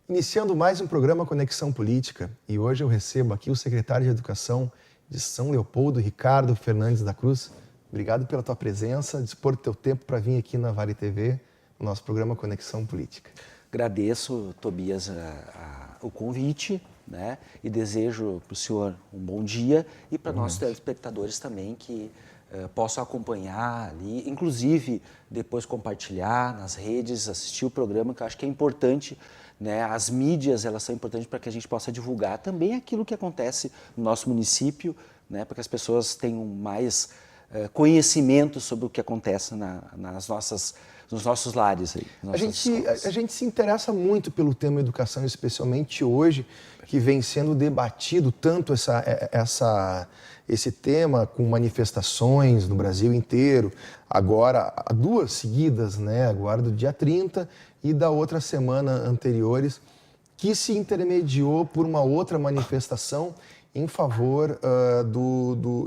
Iniciando mais um programa Conexão Política, e hoje eu recebo aqui o secretário de Educação de São Leopoldo, Ricardo Fernandes da Cruz. Obrigado pela tua presença, dispor do teu tempo para vir aqui na Vale TV, no nosso programa Conexão Política. Agradeço, Tobias, o convite, né? E desejo para o senhor um bom dia e para nossos telespectadores também que possam acompanhar ali, inclusive depois compartilhar nas redes, assistir o programa, que eu acho que é importante, né? As mídias, elas são importantes para que a gente possa divulgar também aquilo que acontece no nosso município, né? Para que as pessoas tenham mais conhecimento sobre o que acontece nos nossos lares. Aí, a gente se interessa muito pelo tema educação, especialmente hoje, que vem sendo debatido tanto esse tema com manifestações no Brasil inteiro, agora duas seguidas, né? Agora do dia 30 e da outra semana anteriores, que se intermediou por uma outra manifestação em favor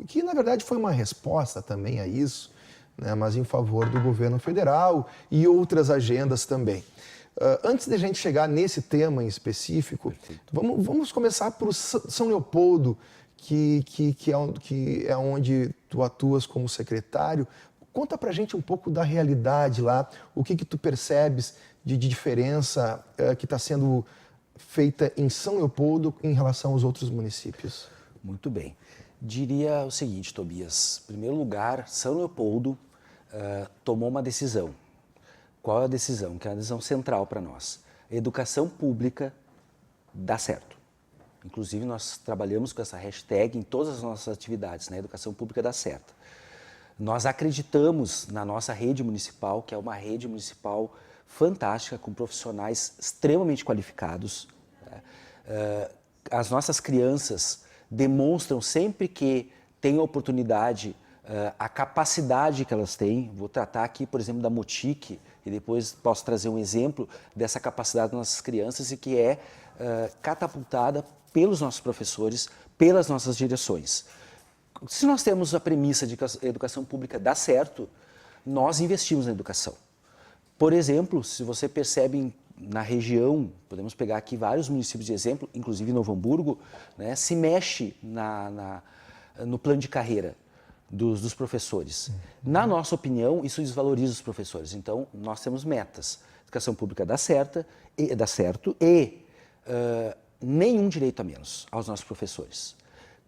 que na verdade foi uma resposta também a isso, né, mas em favor do governo federal e outras agendas também. Antes de a gente chegar nesse tema em específico, vamos começar por São Leopoldo, que é onde tu atuas como secretário. Conta pra gente um pouco da realidade lá, o que tu percebes de diferença que está sendo feita em São Leopoldo em relação aos outros municípios. Muito bem. Diria o seguinte, Tobias. Em primeiro lugar, São Leopoldo tomou uma decisão. Qual é a decisão? Que é a decisão central para nós. A educação pública dá certo. Inclusive, nós trabalhamos com essa hashtag em todas as nossas atividades, né? Educação pública dá certo. Nós acreditamos na nossa rede municipal, que é uma rede municipal fantástica, com profissionais extremamente qualificados. Né? As nossas crianças demonstram sempre que têm a oportunidade, a capacidade que elas têm. Vou tratar aqui, por exemplo, da Motic, e depois posso trazer um exemplo dessa capacidade das nossas crianças e que é catapultada pelos nossos professores, pelas nossas direções. Se nós temos a premissa de que a educação pública dá certo, nós investimos na educação. Por exemplo, se você percebe na região, podemos pegar aqui vários municípios de exemplo, inclusive Novo Hamburgo, né, se mexe no plano de carreira dos professores. Na nossa opinião, isso desvaloriza os professores. Então, nós temos metas. A educação pública dá certo e nenhum direito a menos aos nossos professores.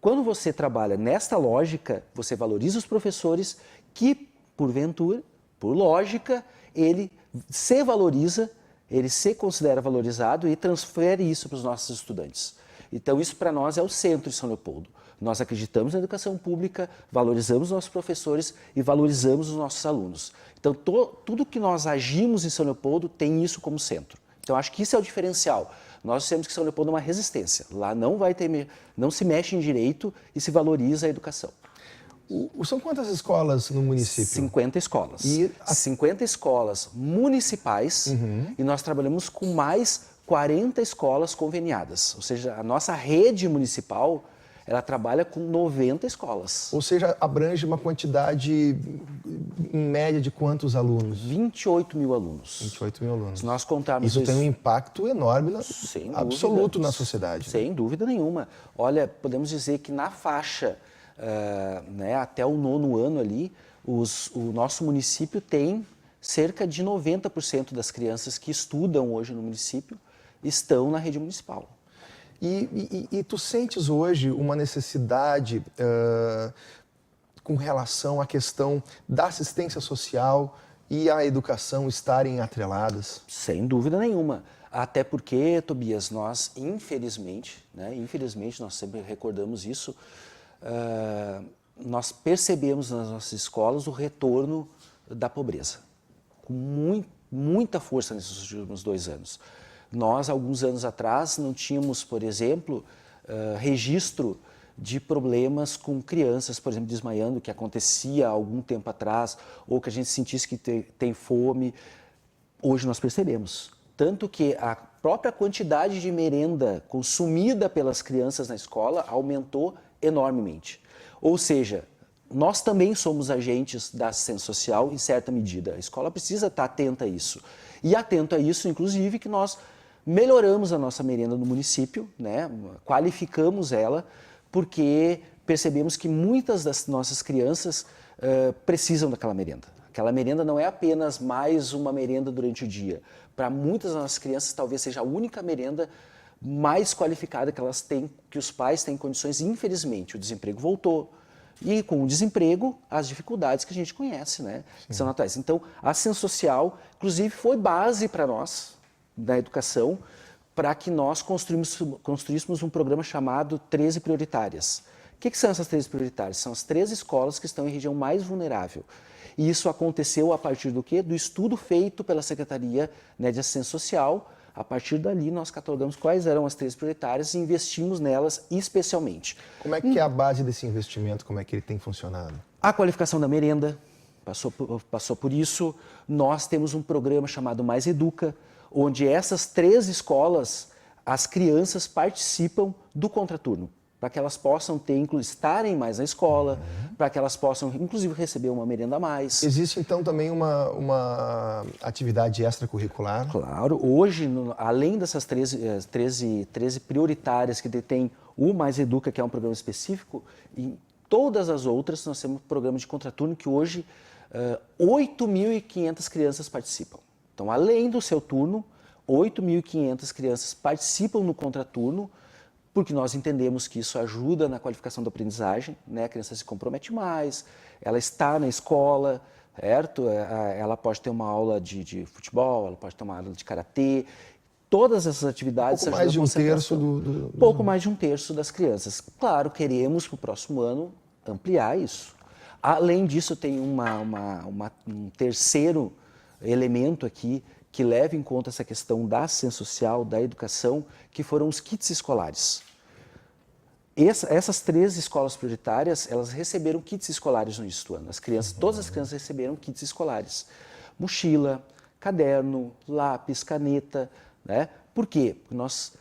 Quando você trabalha nesta lógica, você valoriza os professores que, porventura, por lógica, ele se valoriza, ele se considera valorizado e transfere isso para os nossos estudantes. Então, isso para nós é o centro de São Leopoldo. Nós acreditamos na educação pública, valorizamos os nossos professores e valorizamos os nossos alunos. Então, tudo que nós agimos em São Leopoldo tem isso como centro. Então, acho que isso é o diferencial. Nós temos que São Leopoldo é uma resistência. Lá não se mexe em direito e se valoriza a educação. São quantas escolas no município? 50 escolas. 50 escolas municipais e nós trabalhamos com mais 40 escolas conveniadas. Ou seja, a nossa rede municipal, ela trabalha com 90 escolas. Ou seja, abrange uma quantidade em média de quantos alunos? 28 mil alunos. 28 mil alunos. Se nós contarmos isso tem um impacto enorme, absoluto na sociedade. Sem dúvida nenhuma. Olha, podemos dizer que na faixa, né, até o 9º ano ali, o nosso município tem cerca de 90% das crianças que estudam hoje no município estão na rede municipal. E tu sentes hoje uma necessidade com relação à questão da assistência social e a educação estarem atreladas? Sem dúvida nenhuma. Até porque, Tobias, nós, infelizmente, nós sempre recordamos isso, nós percebemos nas nossas escolas o retorno da pobreza, com muita força nesses últimos 2 anos. Nós, alguns anos atrás, não tínhamos, por exemplo, registro de problemas com crianças, por exemplo, desmaiando, que acontecia há algum tempo atrás, ou que a gente sentisse que tem fome. Hoje nós percebemos. Tanto que a própria quantidade de merenda consumida pelas crianças na escola aumentou enormemente. Ou seja, nós também somos agentes da assistência social em certa medida. A escola precisa estar atenta a isso. E atento a isso, inclusive, que nós melhoramos a nossa merenda no município, né? Qualificamos ela, porque percebemos que muitas das nossas crianças precisam daquela merenda. Aquela merenda não é apenas mais uma merenda durante o dia. Para muitas das nossas crianças, talvez seja a única merenda mais qualificada que elas têm, que os pais têm condições. Infelizmente, o desemprego voltou. E com o desemprego, as dificuldades que a gente conhece, né, que são naturais. Então, a assistência social, inclusive, foi base para nós, da educação, para que nós construíssemos um programa chamado 13 Prioritárias. O que são essas 13 Prioritárias? São as 13 escolas que estão em região mais vulnerável. E isso aconteceu a partir do quê? Do estudo feito pela Secretaria, né, de Assistência Social. A partir dali, nós catalogamos quais eram as 13 prioritárias e investimos nelas especialmente. Como é que é a base desse investimento? Como é que ele tem funcionado? A qualificação da merenda passou por isso. Nós temos um programa chamado Mais Educa, onde essas 13 escolas, as crianças participam do contraturno, para que elas possam estarem mais na escola, para que elas possam, inclusive, receber uma merenda a mais. Existe, então, também uma atividade extracurricular? Claro. Hoje, além dessas 13 prioritárias que detêm o Mais Educa, que é um programa específico, em todas as outras nós temos um programa de contraturno que hoje 8.500 crianças participam. Então, além do seu turno, 8.500 crianças participam no contraturno, porque nós entendemos que isso ajuda na qualificação da aprendizagem, né? A criança se compromete mais, ela está na escola, certo? Ela pode ter uma aula de futebol, ela pode ter uma aula de karatê, todas essas atividades... Pouco mais de um terço Pouco mais de um terço das crianças. Claro, queremos para o próximo ano ampliar isso. Além disso, tem um terceiro elemento aqui que leva em conta essa questão da assistência social, da educação, que foram os kits escolares. Essas 13 escolas prioritárias, elas receberam kits escolares no início do ano. Todas as crianças receberam kits escolares. Mochila, caderno, lápis, caneta, né? Por quê? Porque nós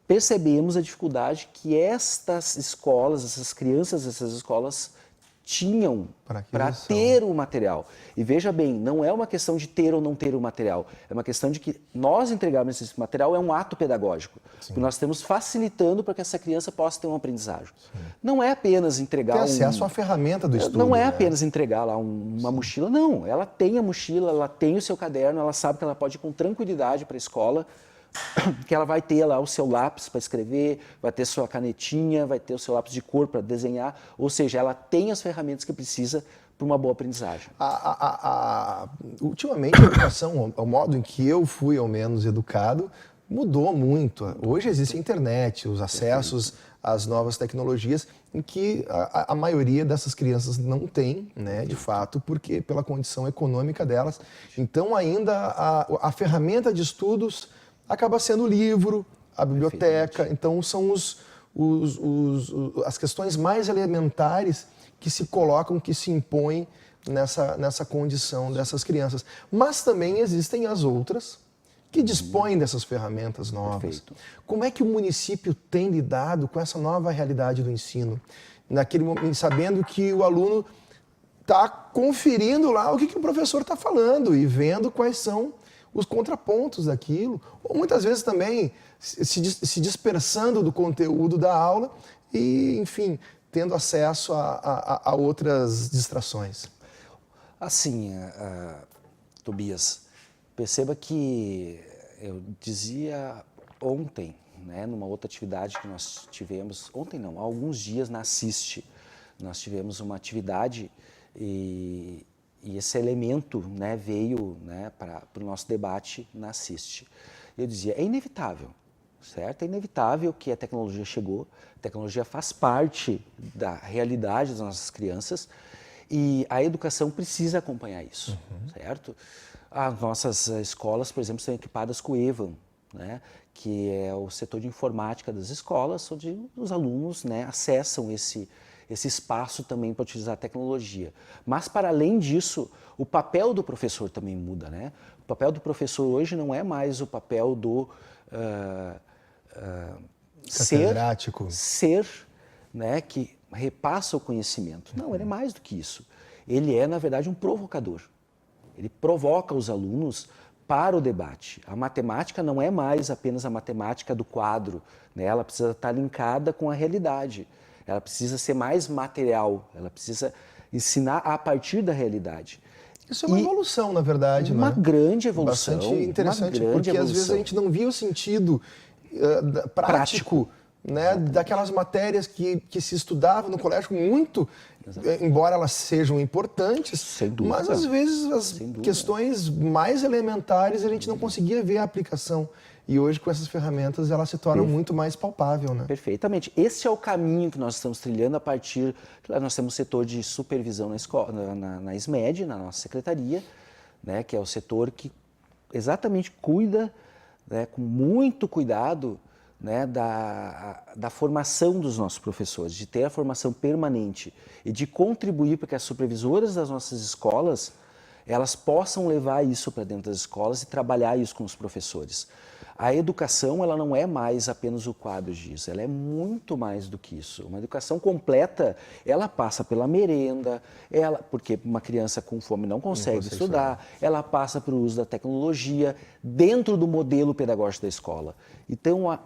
percebemos a dificuldade que estas escolas, essas crianças dessas escolas tinham para ter o material. E veja bem, não é uma questão de ter ou não ter o material, é uma questão de que nós entregarmos esse material é um ato pedagógico. Porque nós estamos facilitando para que essa criança possa ter uma aprendizagem. Sim. Não é apenas entregar ter acesso à ferramenta do estudo. Não é né? apenas entregar lá uma mochila, não. Ela tem a mochila, ela tem o seu caderno, ela sabe que ela pode ir com tranquilidade para a escola, que ela vai ter lá o seu lápis para escrever, vai ter sua canetinha, vai ter o seu lápis de cor para desenhar, ou seja, ela tem as ferramentas que precisa para uma boa aprendizagem. Ultimamente a educação, o modo em que eu fui ao menos educado, mudou muito. Hoje existe a internet, os acessos às novas tecnologias, em que a maioria dessas crianças não tem, né, de fato, porque pela condição econômica delas. Então ainda a ferramenta de estudos acaba sendo o livro, a biblioteca. Então são as questões mais elementares que se colocam, que se impõem nessa condição dessas crianças. Mas também existem as outras que dispõem dessas ferramentas novas. Perfeito. Como é que o município tem lidado com essa nova realidade do ensino? Naquele momento, sabendo que o aluno está conferindo lá o que o professor está falando e vendo quais são os contrapontos daquilo, ou muitas vezes também se dispersando do conteúdo da aula e, enfim, tendo acesso a outras distrações. Assim, Tobias, perceba que eu dizia ontem, né, numa outra atividade que nós tivemos, ontem não, há alguns dias na Assiste, nós tivemos uma atividade e esse elemento, né, veio, né, para o nosso debate na Assiste. Eu dizia, é inevitável, certo? É inevitável que a tecnologia chegou, a tecnologia faz parte da realidade das nossas crianças e a educação precisa acompanhar isso, certo? As nossas escolas, por exemplo, são equipadas com o EVAN, né, que é o setor de informática das escolas, onde os alunos, né, acessam esse espaço também para utilizar a tecnologia. Mas, para além disso, o papel do professor também muda, né? O papel do professor hoje não é mais o papel do ser, né, que repassa o conhecimento. Não, ele é mais do que isso. Ele é, na verdade, um provocador. Ele provoca os alunos para o debate. A matemática não é mais apenas a matemática do quadro, né? Ela precisa estar linkada com a realidade. Ela precisa ser mais material, ela precisa ensinar a partir da realidade. Isso é uma evolução, na verdade, uma né? grande evolução. Bastante interessante, porque às vezes a gente não via o sentido prático, né, daquelas matérias que se estudavam no colégio muito, embora elas sejam importantes, sem dúvida, mas às vezes as questões mais elementares a gente não conseguia ver a aplicação. E hoje, com essas ferramentas, ela se torna muito mais palpável, né? Perfeitamente. Esse é o caminho que nós estamos trilhando a partir... Nós temos o setor de supervisão na escola, na SMED, na nossa secretaria, né, que é o setor que exatamente cuida, né, com muito cuidado, né, da formação dos nossos professores, de ter a formação permanente e de contribuir para que as supervisoras das nossas escolas elas possam levar isso para dentro das escolas e trabalhar isso com os professores. A educação, ela não é mais apenas o quadro disso, ela é muito mais do que isso. Uma educação completa, ela passa pela merenda, porque uma criança com fome não consegue estudar, ela passa pelo uso da tecnologia dentro do modelo pedagógico da escola. Então,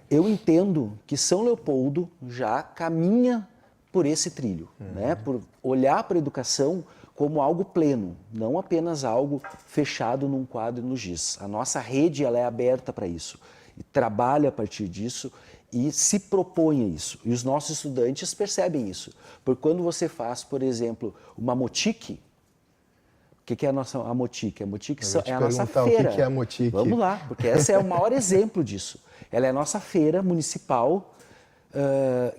eu entendo que São Leopoldo já caminha por esse trilho, né? Por olhar para a educação como algo pleno, não apenas algo fechado num quadro e no giz. A nossa rede ela é aberta para isso, e trabalha a partir disso e se propõe a isso. E os nossos estudantes percebem isso. Porque quando você faz, por exemplo, uma motique, o que é a nossa motique? A motique é a nossa feira. O que é a motique? Vamos lá, porque esse é o maior exemplo disso. Ela é a nossa feira municipal,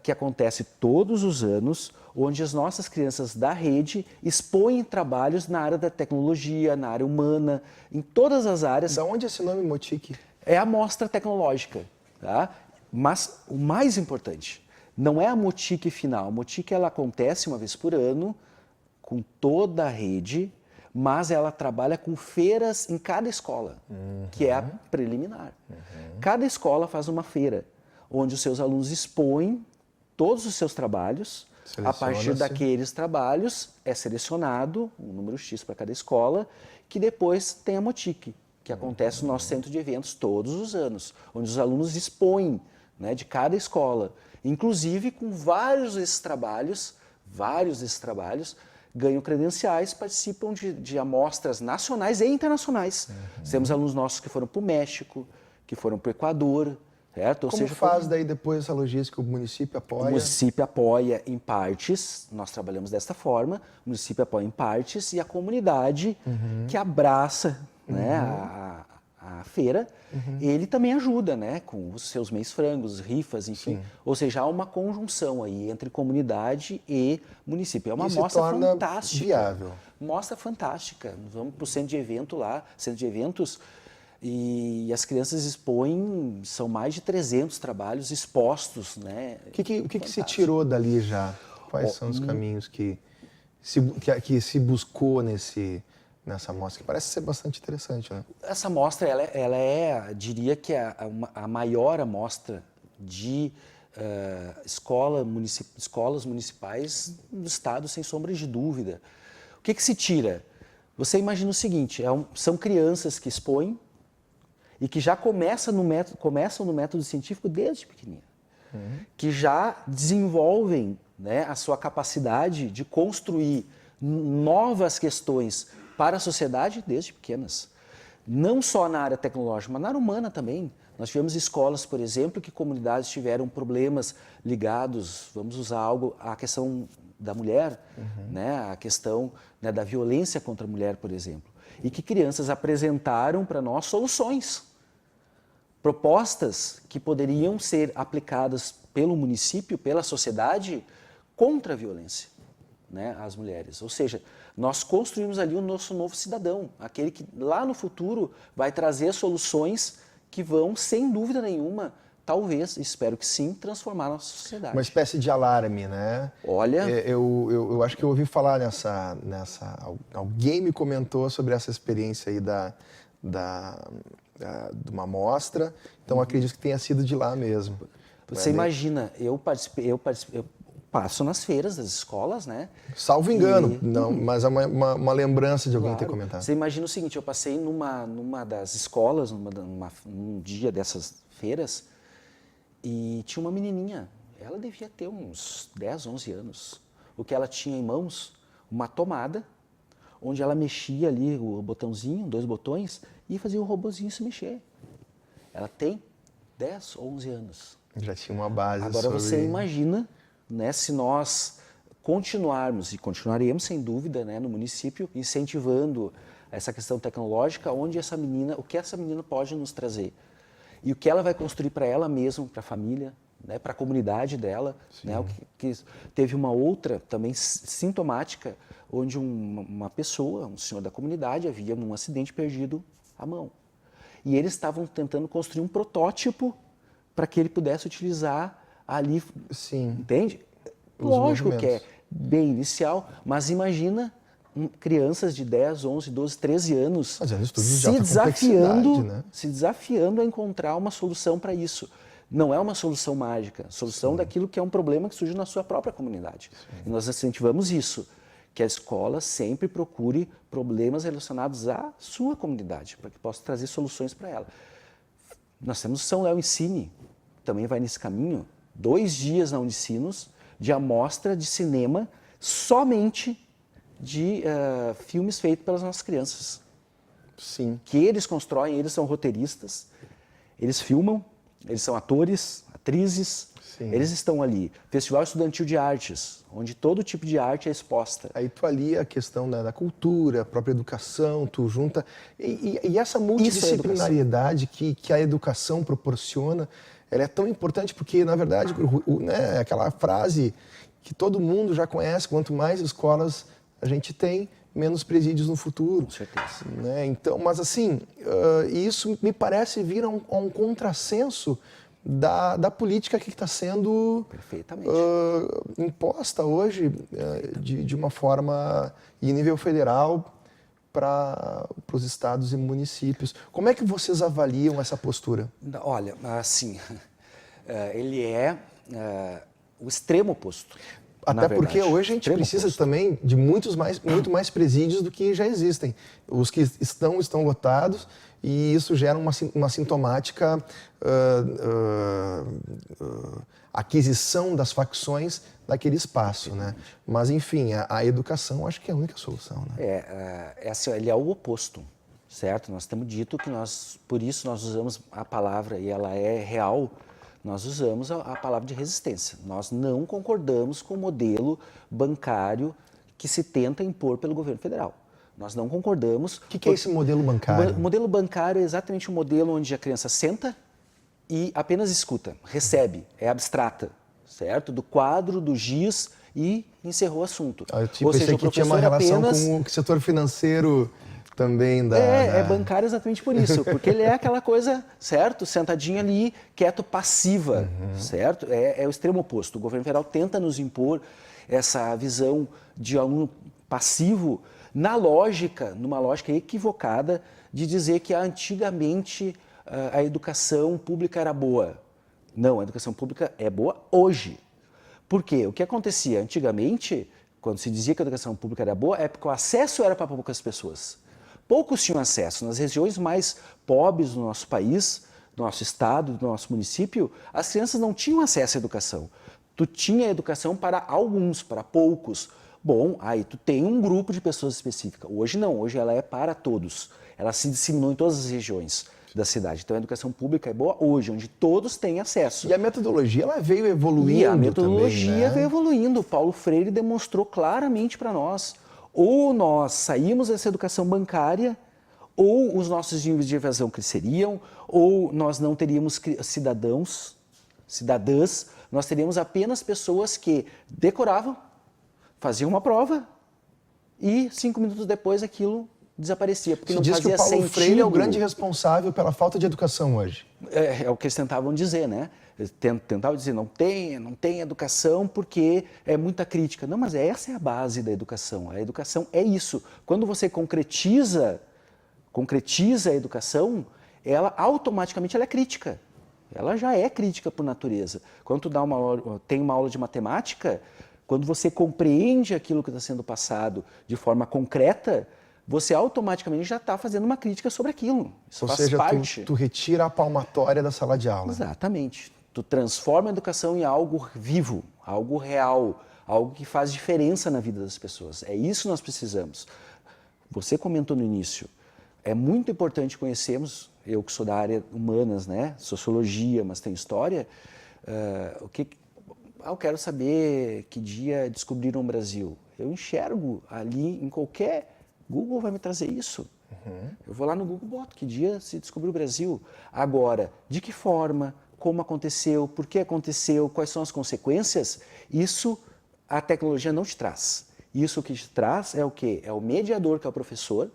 que acontece todos os anos, onde as nossas crianças da rede expõem trabalhos na área da tecnologia, na área humana, em todas as áreas. Da onde esse nome motique? É a mostra tecnológica, tá? Mas o mais importante, não é a motique final. A motique ela acontece uma vez por ano, com toda a rede, mas ela trabalha com feiras em cada escola, que é a preliminar. Cada escola faz uma feira, onde os seus alunos expõem todos os seus trabalhos. A partir daqueles trabalhos é selecionado um número X para cada escola, que depois tem a motique, que acontece no nosso centro de eventos todos os anos, onde os alunos expõem, né, de cada escola. Inclusive, com vários desses trabalhos ganham credenciais, participam de amostras nacionais e internacionais. Temos alunos nossos que foram para o México, que foram para o Equador, certo? Ou Como seja, faz daí depois essa logística? O município apoia? O município apoia em partes, nós trabalhamos desta forma, o município apoia em partes e a comunidade que abraça, né, a feira, ele também ajuda, né, com os seus meios frangos, rifas, enfim. Sim. Ou seja, há uma conjunção aí entre comunidade e município. É uma mostra fantástica. Viável. Mostra fantástica. Vamos para o centro de evento lá, centro de eventos, e as crianças expõem, são mais de 300 trabalhos expostos, né? O que se tirou dali já? Quais são os caminhos que se buscou nessa amostra? Que parece ser bastante interessante, né? Essa amostra, ela é, diria que a maior amostra de escolas municipais do estado, sem sombra de dúvida. O que se tira? Você imagina o seguinte, são crianças que expõem, e que já começam no método científico desde pequenininho, que já desenvolvem, né, a sua capacidade de construir novas questões para a sociedade desde pequenas. Não só na área tecnológica, mas na área humana também. Nós tivemos escolas, por exemplo, que comunidades tiveram problemas ligados, vamos usar algo, à questão da mulher, né, a questão, né, da violência contra a mulher, por exemplo. E que crianças apresentaram para nós soluções, propostas que poderiam ser aplicadas pelo município, pela sociedade, contra a violência, né, às mulheres. Ou seja, nós construímos ali o nosso novo cidadão, aquele que lá no futuro vai trazer soluções que vão, sem dúvida nenhuma, talvez, espero que sim, transformar a nossa sociedade. Uma espécie de alarme, né? Olha... Eu acho que eu ouvi falar alguém me comentou sobre essa experiência aí de uma mostra, então acredito que tenha sido de lá mesmo. Você imagina, eu passo nas feiras das escolas, né? Salvo engano, não, mas é uma lembrança de alguém ter comentado. Você imagina o seguinte, eu passei numa das escolas, num dia dessas feiras, e tinha uma menininha, ela devia ter uns 10, 11 anos. O que ela tinha em mãos? Uma tomada, onde ela mexia ali o botãozinho, 2 botões, e fazia o robozinho se mexer. Ela tem 10, 11 anos. Já tinha uma base. Agora você imagina, né, se nós continuarmos, e continuaremos sem dúvida, né, no município, incentivando essa questão tecnológica, onde essa menina, o que essa menina pode nos trazer. E o que ela vai construir para ela mesma, para a família, né, para a comunidade dela. Né, que teve uma outra também sintomática, onde uma pessoa, um senhor da comunidade, havia num acidente perdido a mão. E eles estavam tentando construir um protótipo para que ele pudesse utilizar ali. Sim. Entende? Lógico que é bem inicial, mas imagina crianças de 10, 11, 12, 13 anos se desafiando a encontrar uma solução para isso. Não é uma solução mágica, solução daquilo que é um problema que surge na sua própria comunidade. Sim. E nós incentivamos isso, que a escola sempre procure problemas relacionados à sua comunidade, para que possa trazer soluções para ela. Nós temos o São Léo Ensine, também vai nesse caminho, 2 dias na Unicinos, de amostra de cinema somente de filmes feitos pelas nossas crianças. Sim. Que eles constroem, eles são roteiristas, eles filmam, eles são atores, atrizes, sim, eles estão ali. Festival Estudantil de Artes, onde todo tipo de arte é exposta. Aí tu alia a questão da cultura, a própria educação, tu junta... E essa multidisciplinariedade que a educação proporciona, ela é tão importante porque, na verdade, né, aquela frase que todo mundo já conhece, quanto mais escolas a gente tem, menos presídios no futuro. Com certeza. Né? Então, mas assim, isso me parece vir a um contrassenso da política que está sendo imposta hoje de uma forma em nível federal para os estados e municípios. Como é que vocês avaliam essa postura? Olha, assim, ele é o extremo oposto. Até porque hoje a gente precisa também de muito mais presídios do que já existem. Os que estão lotados e isso gera uma sintomática aquisição das facções daquele espaço, né? Mas, enfim, a educação acho que é a única solução, né? Assim, ele é o oposto, certo? Nós temos dito que por isso nós usamos a palavra, e ela é real, nós usamos a palavra de resistência. Nós não concordamos com o modelo bancário que se tenta impor pelo governo federal. Nós não concordamos... O que é esse modelo bancário? O modelo bancário é exatamente um modelo onde a criança senta e apenas escuta, recebe, é abstrata, certo? Do quadro, do giz e encerrou o assunto. Ou seja, que tinha uma relação com o setor financeiro... também é bancário exatamente por isso, porque ele é aquela coisa, certo? Sentadinho ali, quieto, passiva, certo? É o extremo oposto. O governo federal tenta nos impor essa visão de aluno passivo numa lógica equivocada de dizer que antigamente a educação pública era boa. Não, a educação pública é boa hoje. Por quê? O que acontecia antigamente, quando se dizia que a educação pública era boa, é porque o acesso era para poucas pessoas. Poucos tinham acesso. Nas regiões mais pobres do nosso país, do nosso estado, do nosso município, as crianças não tinham acesso à educação. Tu tinha educação para alguns, para poucos. Bom, aí tu tem um grupo de pessoas específicas. Hoje não, hoje ela é para todos. Ela se disseminou em todas as regiões da cidade. Então a educação pública é boa hoje, onde todos têm acesso. E a metodologia ela veio evoluindo. E a metodologia também, né? veio evoluindo. Paulo Freire demonstrou claramente para nós. Ou nós saímos dessa educação bancária, ou os nossos níveis de evasão cresceriam, ou nós não teríamos cidadãs, nós teríamos apenas pessoas que decoravam, faziam uma prova e 5 minutos depois aquilo desaparecia, porque Se não diz que fazia o Paulo sentido. Freire é o grande responsável pela falta de educação hoje. É o que eles tentavam dizer, né? Eles tentavam dizer, não tem educação porque é muita crítica. Não, mas essa é a base da educação. A educação é isso. Quando você concretiza a educação, ela automaticamente ela é crítica. Ela já é crítica por natureza. Quando tu tem uma aula de matemática, quando você compreende aquilo que está sendo passado de forma concreta, você automaticamente já está fazendo uma crítica sobre aquilo. Isso Ou faz seja, parte. tu retira a palmatória da sala de aula. Exatamente. Tu transforma a educação em algo vivo, algo real, algo que faz diferença na vida das pessoas. É isso que nós precisamos. Você comentou no início, é muito importante conhecermos, eu que sou da área humanas, né, sociologia, mas tem história, eu quero saber que dia descobriram o Brasil. Eu enxergo ali em qualquer Google vai me trazer isso. Eu vou lá no Google, boto que dia se descobriu o Brasil. Agora, de que forma, como aconteceu, por que aconteceu, quais são as consequências, isso a tecnologia não te traz. Isso que te traz é o quê? É o mediador, que é o professor,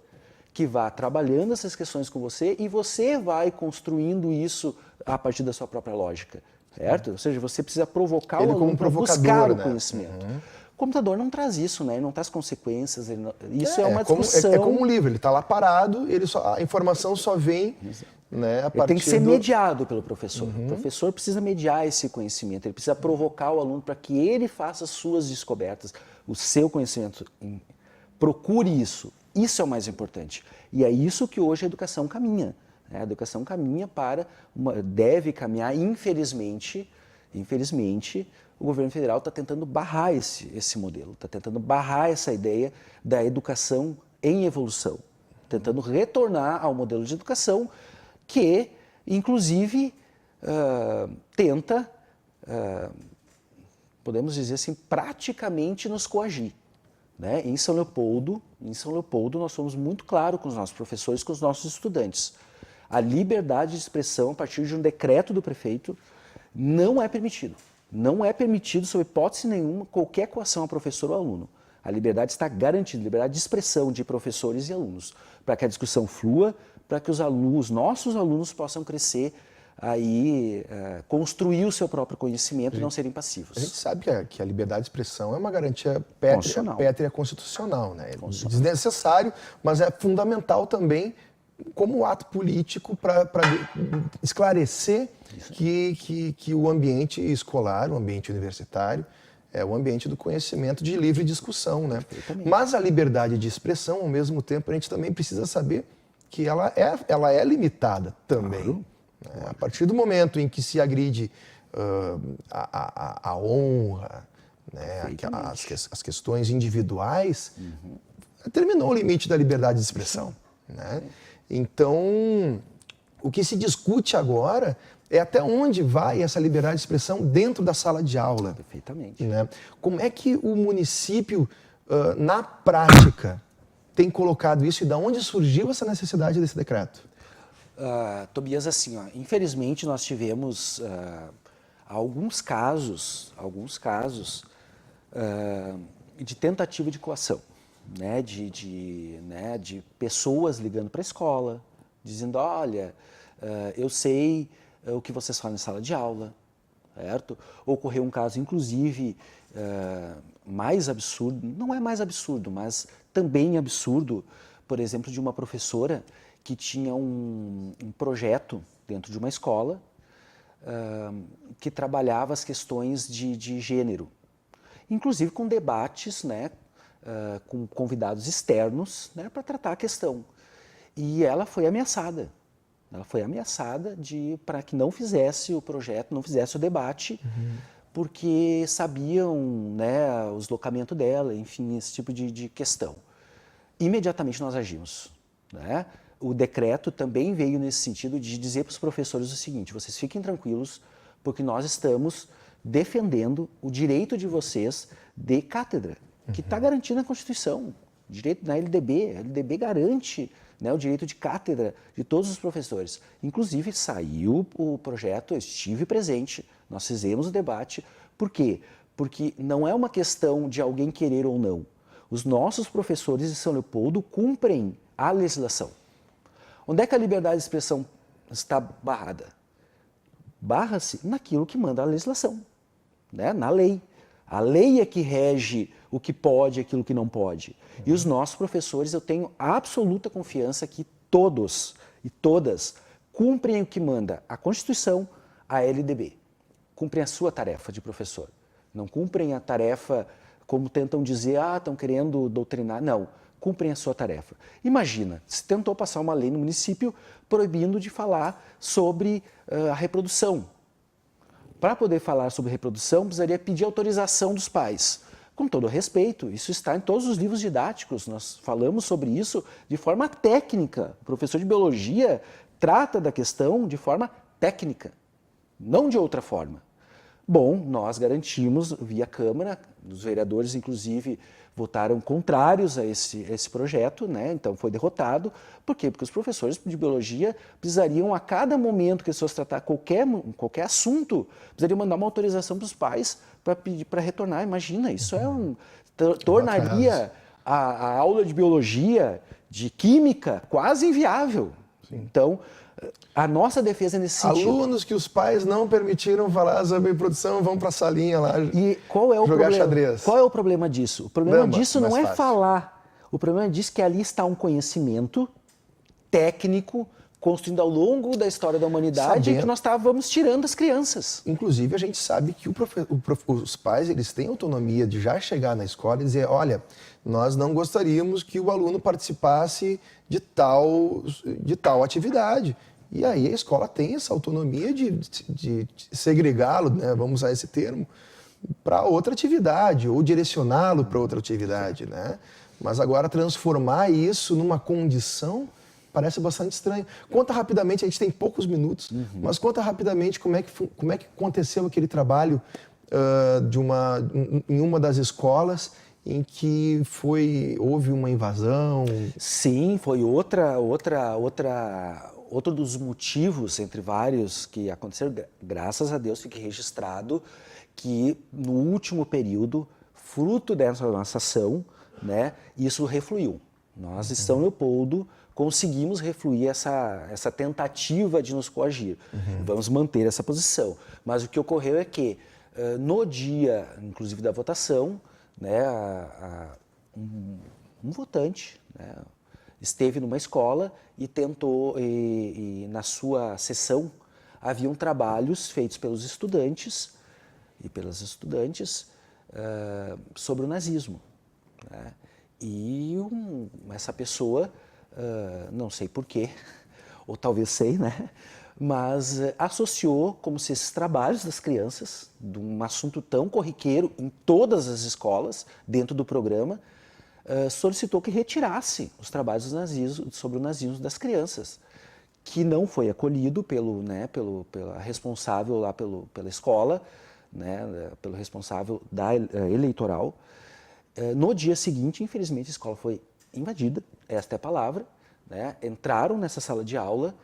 que vai trabalhando essas questões com você e você vai construindo isso a partir da sua própria lógica, certo? Ou seja, você precisa provocar o aluno para buscar o conhecimento. O computador não traz isso, né? Ele não traz consequências, isso é uma discussão. É como um livro, ele está lá parado, a informação só vem, né, a partir ele tem que ser mediado pelo professor. O professor precisa mediar esse conhecimento, ele precisa provocar o aluno para que ele faça as suas descobertas, o seu conhecimento. Procure isso. Isso é o mais importante. E é isso que hoje a educação caminha. A educação caminha deve caminhar, infelizmente, o governo federal está tentando barrar esse modelo, está tentando barrar essa ideia da educação em evolução, tentando retornar ao modelo de educação que, inclusive, tenta, podemos dizer assim, praticamente nos coagir. Né? Em São Leopoldo, nós somos muito claros com os nossos professores, com os nossos estudantes. A liberdade de expressão, a partir de um decreto do prefeito, não é permitido. Não é permitido, sob hipótese nenhuma, qualquer coação a professor ou aluno. A liberdade está garantida, liberdade de expressão de professores e alunos, para que a discussão flua, para que os nossos alunos possam crescer, aí construir o seu próprio conhecimento e não serem passivos. A gente sabe que a liberdade de expressão é uma garantia pétrea constitucional, né? É desnecessário, mas é fundamental também como ato político para esclarecer que o ambiente escolar, o ambiente universitário, é o ambiente do conhecimento de livre discussão, né? Mas a liberdade de expressão, ao mesmo tempo, a gente também precisa saber que ela é limitada também. Claro. Né? A partir do momento em que se agride a honra, né? as questões individuais, terminou o limite da liberdade de expressão. Né? Então, o que se discute agora é até onde vai essa liberdade de expressão dentro da sala de aula. Perfeitamente. Né? Como é que o município, na prática, tem colocado isso e de onde surgiu essa necessidade desse decreto? Tobias, assim, infelizmente nós tivemos alguns casos de tentativa de coação, né, de pessoas ligando para a escola, dizendo, olha, eu sei o que vocês falam em sala de aula, certo? Ocorreu um caso, inclusive, mais absurdo, não é mais absurdo, mas também absurdo, por exemplo, de uma professora que tinha um projeto dentro de uma escola que trabalhava as questões de gênero, inclusive com debates, né, com convidados externos, né, para tratar a questão. E ela foi ameaçada. Para que não fizesse o projeto, não fizesse o debate, porque sabiam, né, o deslocamento dela, enfim, esse tipo de questão. Imediatamente nós agimos. Né? O decreto também veio nesse sentido de dizer para os professores o seguinte, vocês fiquem tranquilos, porque nós estamos defendendo o direito de vocês de cátedra, que está garantido na Constituição, direito na LDB. A LDB garante, né, o direito de cátedra de todos os professores. Inclusive, saiu o projeto, eu estive presente, nós fizemos o debate. Por quê? Porque não é uma questão de alguém querer ou não. Os nossos professores de São Leopoldo cumprem a legislação. Onde é que a liberdade de expressão está barrada? Barra-se naquilo que manda a legislação, né? Na lei. A lei é que rege o que pode e aquilo que não pode. E os nossos professores, eu tenho absoluta confiança que todos e todas cumprem o que manda a Constituição, a LDB. Cumprem a sua tarefa de professor. Não cumprem a tarefa, como tentam dizer, estão querendo doutrinar. Não, cumprem a sua tarefa. Imagina, se tentou passar uma lei no município proibindo de falar sobre a reprodução. Para poder falar sobre reprodução, precisaria pedir autorização dos pais. Com todo respeito, isso está em todos os livros didáticos, nós falamos sobre isso de forma técnica. O professor de biologia trata da questão de forma técnica, não de outra forma. Bom, nós garantimos via Câmara, os vereadores inclusive votaram contrários a esse projeto, né? Então foi derrotado. Por quê? Porque os professores de biologia precisariam, a cada momento que eles fossem tratar qualquer assunto, precisariam mandar uma autorização para os pais para pedir para retornar. Imagina, isso tornaria a aula de biologia, de química, quase inviável. Sim. Então, a nossa defesa nesse sentido. Alunos que os pais não permitiram falar sobre reprodução vão para a salinha lá e qual é o jogar problema? Xadrez. Qual é o problema disso? O problema disso não é falar. O problema disso é que ali está um conhecimento técnico construído ao longo da história da humanidade que nós estávamos tirando das crianças. Inclusive, a gente sabe que os pais eles têm autonomia de já chegar na escola e dizer, olha, nós não gostaríamos que o aluno participasse de tal atividade. E aí a escola tem essa autonomia de segregá-lo, né, vamos usar esse termo, para outra atividade ou direcioná-lo para outra atividade, né? Mas agora transformar isso numa condição parece bastante estranho. Conta rapidamente, a gente tem poucos minutos, mas conta rapidamente como é que aconteceu aquele trabalho em uma das escolas em que houve uma invasão. Sim, foi outro dos motivos, entre vários, que aconteceram. Graças a Deus fique registrado que no último período, fruto dessa nossa ação, né, isso refluiu. Nós, em São Leopoldo, conseguimos refluir essa tentativa de nos coagir. Vamos manter essa posição. Mas o que ocorreu é que, no dia, inclusive, da votação, né, um votante, né, esteve numa escola e tentou, e na sua sessão, haviam trabalhos feitos pelos estudantes e pelas estudantes sobre o nazismo, né? E essa pessoa, não sei porquê, ou talvez sei, né? Mas associou como se esses trabalhos das crianças, de um assunto tão corriqueiro em todas as escolas, dentro do programa, solicitou que retirasse os trabalhos sobre o nazismo das crianças, que não foi acolhido pela responsável lá pela escola, né, pelo responsável da eleitoral. No dia seguinte, infelizmente, a escola foi invadida, esta é a palavra, né, entraram nessa sala de aula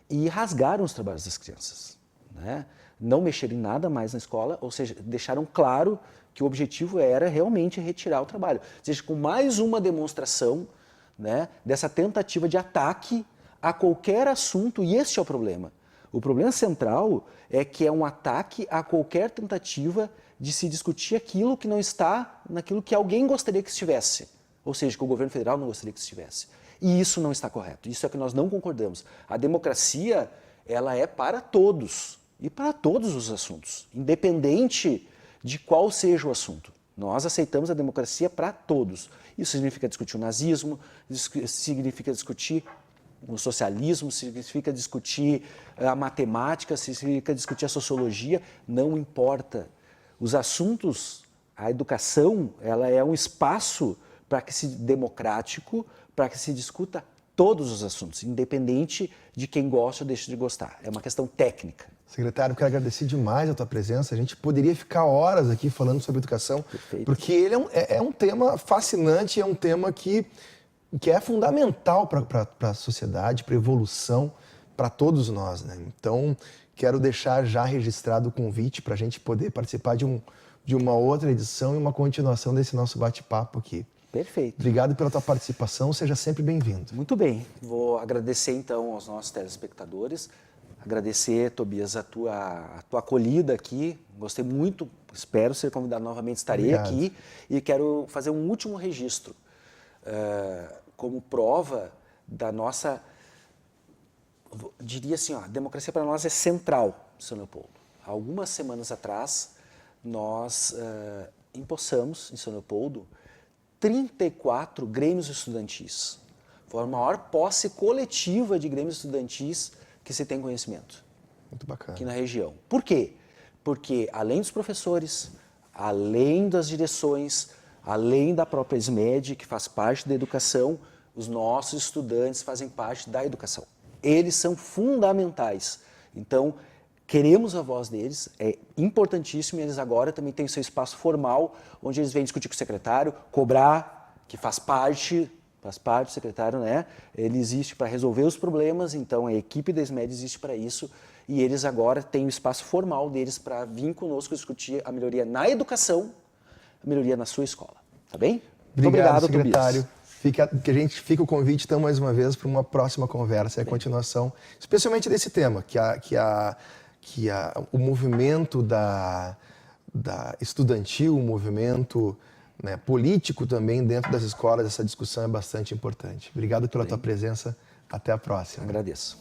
e rasgaram os trabalhos das crianças, né? Não mexeram em nada mais na escola, ou seja, deixaram claro que o objetivo era realmente retirar o trabalho. Ou seja, com mais uma demonstração, né, dessa tentativa de ataque a qualquer assunto, e este é o problema. O problema central é que é um ataque a qualquer tentativa de se discutir aquilo que não está naquilo que alguém gostaria que estivesse. Ou seja, que o governo federal não gostaria que estivesse. E isso não está correto, isso é que nós não concordamos. A democracia, ela é para todos e para todos os assuntos, independente de qual seja o assunto. Nós aceitamos a democracia para todos. Isso significa discutir o nazismo, isso significa discutir o socialismo, significa discutir a matemática, significa discutir a sociologia, não importa. Os assuntos, a educação, ela é um espaço para que se democrático, para que se discuta todos os assuntos, independente de quem gosta ou deixa de gostar. É uma questão técnica. Secretário, quero agradecer demais a tua presença. A gente poderia ficar horas aqui falando sobre educação, Perfeito. Porque ele é um tema fascinante, é um tema que é fundamental para a sociedade, para a evolução, para todos nós, né? Então, quero deixar já registrado o convite para a gente poder participar de uma outra edição e uma continuação desse nosso bate-papo aqui. Perfeito. Obrigado pela tua participação, seja sempre bem-vindo. Muito bem. Vou agradecer, então, aos nossos telespectadores. Agradecer, Tobias, a tua acolhida aqui. Gostei muito, espero ser convidado novamente, estarei Obrigado. aqui. E quero fazer um último registro como prova da nossa... Diria assim, ó, a democracia para nós é central, São Leopoldo. Há algumas semanas atrás, nós empossamos, em São Leopoldo, 34 grêmios estudantis. Foi a maior posse coletiva de grêmios estudantis que se tem conhecimento. Muito bacana. Aqui na região. Por quê? Porque além dos professores, além das direções, além da própria SMED, que faz parte da educação, os nossos estudantes fazem parte da educação. Eles são fundamentais. Então, queremos a voz deles, é importantíssimo, e eles agora também têm o seu espaço formal, onde eles vêm discutir com o secretário, cobrar, que faz parte do secretário, né? Ele existe para resolver os problemas, então a equipe da SMED existe para isso, e eles agora têm o espaço formal deles para vir conosco discutir a melhoria na educação, a melhoria na sua escola. Tá bem? Muito Obrigado, secretário. Tobias. Fica o convite, então, mais uma vez, para uma próxima conversa e a continuação, especialmente desse tema, o movimento da estudantil, o movimento, né, político também dentro das escolas, essa discussão é bastante importante. Obrigado pela tua presença. Até a próxima. Agradeço.